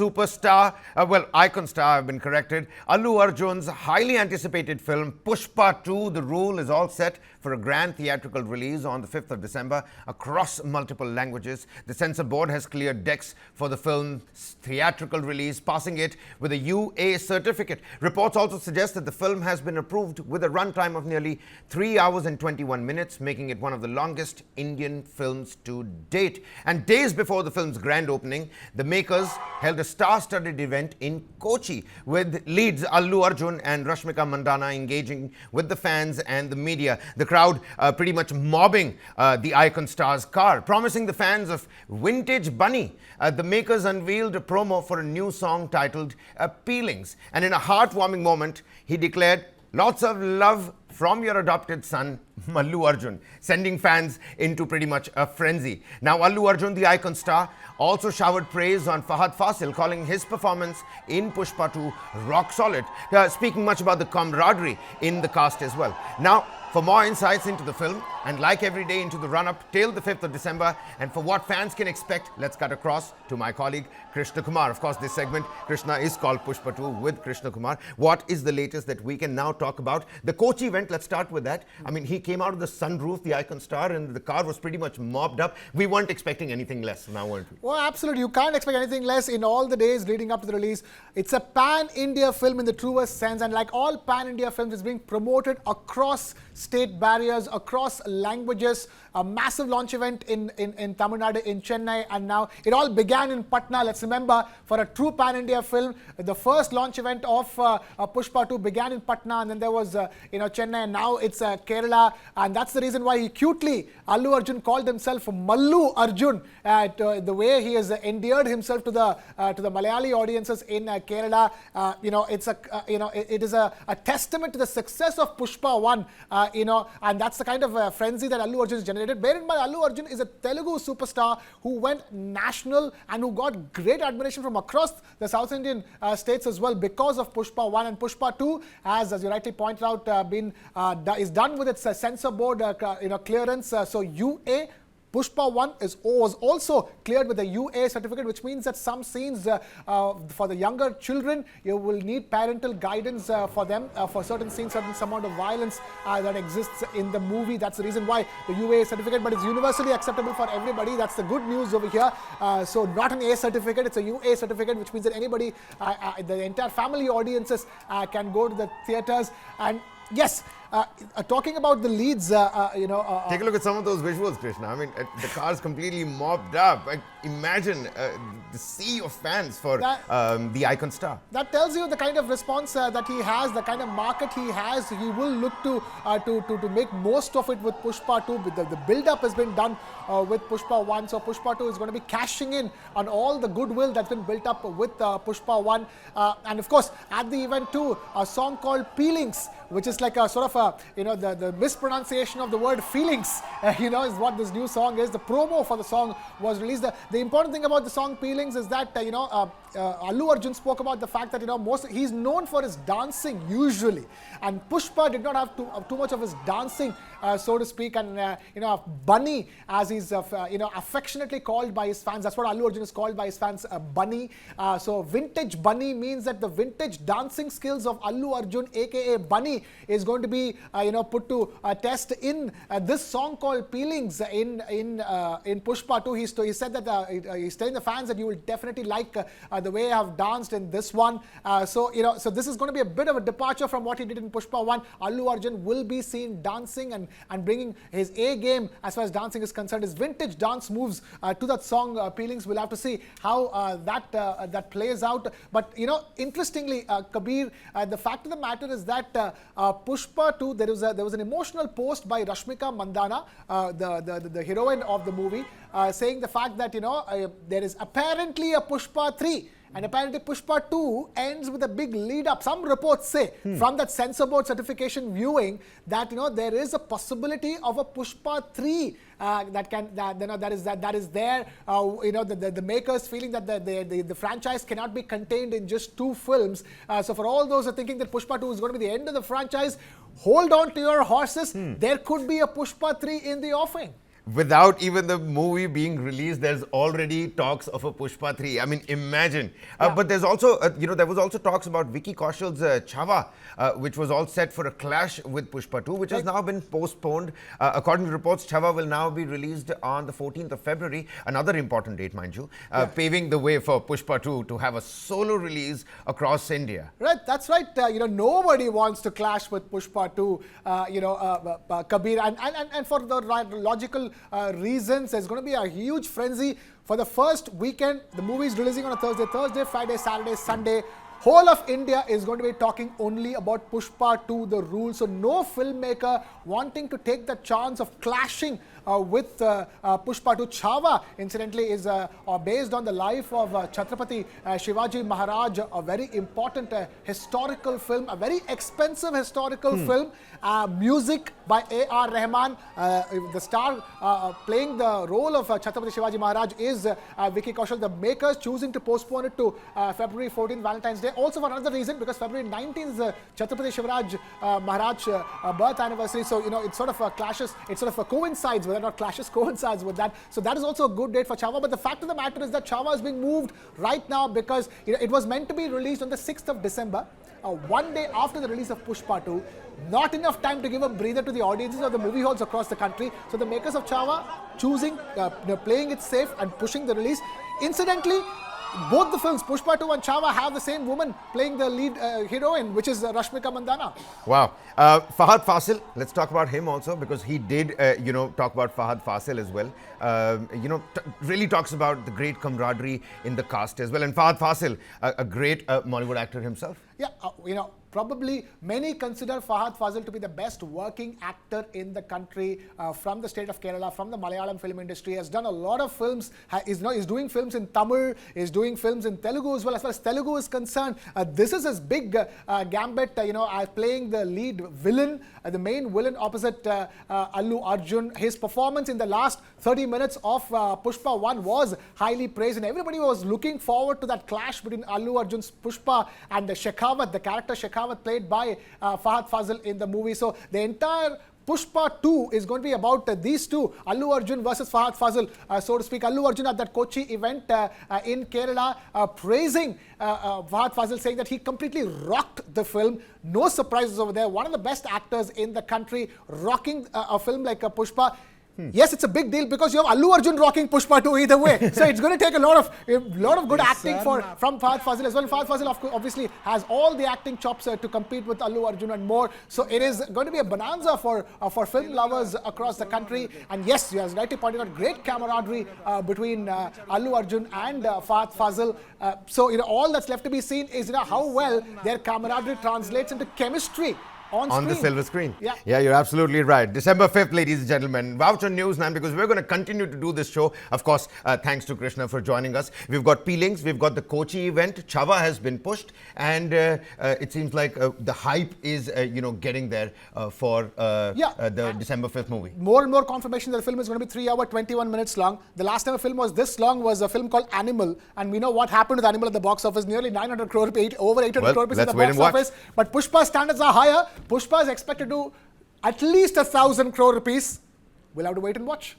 superstar, icon star, I've been corrected. Allu Arjun's highly anticipated film Pushpa 2, The Rule, is all set for a grand theatrical release on the 5th of December across multiple languages. The censor board has cleared decks for the film's theatrical release, passing it with a UA certificate. Reports also suggest that the film has been approved with a runtime of nearly 3 hours and 21 minutes, making it one of the longest Indian films to date. And days before the film's grand opening, the makers held a star-studded event in Kochi with leads Allu Arjun and Rashmika Mandanna engaging with the fans and the media. The crowd pretty much mobbing the icon star's car, promising the fans of vintage bunny. The makers unveiled a promo for a new song titled Peelings. And in a heartwarming moment, he declared, "Lots of love from your adopted son, Allu Arjun," sending fans into pretty much a frenzy. Now, Allu Arjun, the icon star, also showered praise on Fahad Fasil, calling his performance in Pushpa 2 rock solid, speaking much about the camaraderie in the cast as well. Now, for more insights into the film, and like every day into the run-up till the 5th of December, and for what fans can expect, let's cut across to my colleague Krishna Kumar. Of course, this segment, Krishna, is called Pushpa 2 with Krishna Kumar. What is the latest that we can now talk about? The Kochi event, let's start with that. I mean, he came out of the sunroof, the icon star, and the car was pretty much mobbed up. We weren't expecting anything less now, weren't we? Well, absolutely. You can't expect anything less in all the days leading up to the release. It's a pan-India film in the truest sense, and like all pan-India films, it's being promoted across state barriers, across languages. A massive launch event in Tamil Nadu, in Chennai, and now it all began in Patna. Let's remember, for a true pan-India film, the first launch event of Pushpa 2 began in Patna, and then there was Chennai, and now it's Kerala, and that's the reason why he cutely, Allu Arjun, called himself Mallu Arjun. The way he has endeared himself to the Malayali audiences in Kerala, it is a testament to the success of Pushpa 1, and that's the kind of frenzy that Allu Arjun has generated. Bear in mind, Allu Arjun is a Telugu superstar who went national and who got great admiration from across the South Indian states as well because of Pushpa 1, and Pushpa 2 has, as you rightly pointed out, is done with its censor board clearance. So UA Pushpa 1 was also cleared with a UA certificate, which means that some scenes for the younger children, you will need parental guidance for them, for certain scenes, some amount of violence that exists in the movie. That's the reason why the UA certificate, but it's universally acceptable for everybody. That's the good news over here. So not an A certificate, it's a UA certificate, which means that anybody, the entire family audiences can go to the theatres. And yes, talking about the leads, take a look at some of those visuals, Krishna. I mean, the car's completely mobbed up. Imagine the sea of fans for the icon star. That tells you the kind of response that he has, the kind of market he has. He will look to make most of it with Pushpa 2. The build-up has been done with Pushpa 1. So Pushpa 2 is going to be cashing in on all the goodwill that's been built up with Pushpa 1. And of course, at the event too, a song called Peelings, which is like a sort of the mispronunciation of the word feelings, is what this new song is. The promo for the song was released. The important thing about the song Peelings is that, Allu Arjun spoke about the fact that, he's known for his dancing usually. And Pushpa did not have too much of his dancing, so to speak. And, Bunny, as he's, affectionately called by his fans. That's what Allu Arjun is called by his fans, Bunny. So vintage Bunny means that the vintage dancing skills of Allu Arjun, aka Bunny, is going to be put to test in this song called Peelings in Pushpa 2. He said that he's telling the fans that you will definitely like the way I have danced in this one. So this is going to be a bit of a departure from what he did in Pushpa 1. Allu Arjun will be seen dancing and bringing his A game as far as dancing is concerned. His vintage dance moves to that song Peelings. We'll have to see how that plays out. But interestingly, Kabir, the fact of the matter is that Pushpa 2, there was an emotional post by Rashmika Mandanna, the heroine of the movie, saying the fact that there is apparently a Pushpa 3. And apparently Pushpa 2 ends with a big lead up. Some reports say from that censor board certification viewing that there is a possibility of a Pushpa 3 that is there. The makers feeling that the franchise cannot be contained in just 2 films. So for all those who are thinking that Pushpa 2 is going to be the end of the franchise, hold on to your horses. There could be a Pushpa 3 in the offing. without even the movie being released, there's already talks of a Pushpa 3. I mean, imagine. But there's also, there was also talks about Vicky Kaushal's Chava, which was all set for a clash with Pushpa 2, which has now been postponed. According to reports, Chava will now be released on the 14th of February, another important date, mind you, paving the way for Pushpa 2 to have a solo release across India. Right, that's right. Nobody wants to clash with Pushpa 2, Kabir. And for the logical reasons, there's going to be a huge frenzy. For the first weekend, the movie is releasing on a Thursday, Friday, Saturday, Sunday. Whole of India is going to be talking only about Pushpa 2, the rule. So no filmmaker wanting to take the chance of clashing with Pushpa 2. Chava, incidentally, is based on the life of Chhatrapati Shivaji Maharaj, a very important historical film, a very expensive historical film. Music by A.R. Rahman. The star playing the role of Chhatrapati Shivaji Maharaj is Vicky Kaushal. The makers choosing to postpone it to February 14th, Valentine's Day. Also for another reason, because February 19th is Chhatrapati Shivaji Maharaj birth anniversary. So, it sort of clashes, it sort of coincides, whether or not clashes coincides with that. So that is also a good date for Chava. But the fact of the matter is that Chava is being moved right now because it was meant to be released on the 6th of December. One day after the release of Pushpa 2, not enough time to give a breather to the audiences of the movie halls across the country. So the makers of Chava choosing, playing it safe and pushing the release. Incidentally, both the films, Pushpa 2 and Chava, have the same woman playing the lead heroine, which is Rashmika Mandanna. Wow. Fahad Fasil, let's talk about him also, because he did, talk about Fahad Fasil as well. Really talks about the great camaraderie in the cast as well. And Fahad Fasil, a great Bollywood actor himself. Yeah, probably many consider Fahad Fazil to be the best working actor in the country from the state of Kerala, from the Malayalam film industry. Has done a lot of films, is doing films in Tamil, is doing films in Telugu as well. As far as Telugu is concerned, this is his big gambit, playing the lead villain, the main villain opposite Allu Arjun. His performance in the last 30 minutes of Pushpa 1 was highly praised, and everybody was looking forward to that clash between Allu Arjun's Pushpa and Shekhawat, the character Shekhawat played by Fahad Fazil in the movie. So the entire Pushpa 2 is going to be about these two, Allu Arjun versus Fahad Fazil, so to speak. Allu Arjun at that Kochi event in Kerala praising Fahad Fazil, saying that he completely rocked the film. No surprises over there. One of the best actors in the country rocking a film like Pushpa. Yes, it's a big deal because you have Allu Arjun rocking Pushpa 2 either way. So it's going to take a lot of good acting from Fahad Fazil as well. Fahad Fazil obviously has all the acting chops to compete with Allu Arjun and more. So it is going to be a bonanza for film lovers across the country. And yes, you have rightly pointed out, great camaraderie between Allu Arjun and Fahad Fazil. So all that's left to be seen is how well their camaraderie translates into chemistry on the silver screen. Yeah, you're absolutely right. December 5th, ladies and gentlemen. Voucher News 9, because we're going to continue to do this show. Of course, thanks to Krishna for joining us. We've got peelings, we've got the Kochi event. Chava has been pushed, and it seems like the hype is, getting there for the December 5th movie. More and more confirmation that the film is going to be 3 hours, 21 minutes long. The last time a film was this long was a film called Animal, and we know what happened with Animal at the box office. Nearly 900 crore rupees, over 800 crore rupees at the box office. But Pushpa standards are higher. Pushpa is expected to do at least 1,000 crore rupees. We'll have to wait and watch.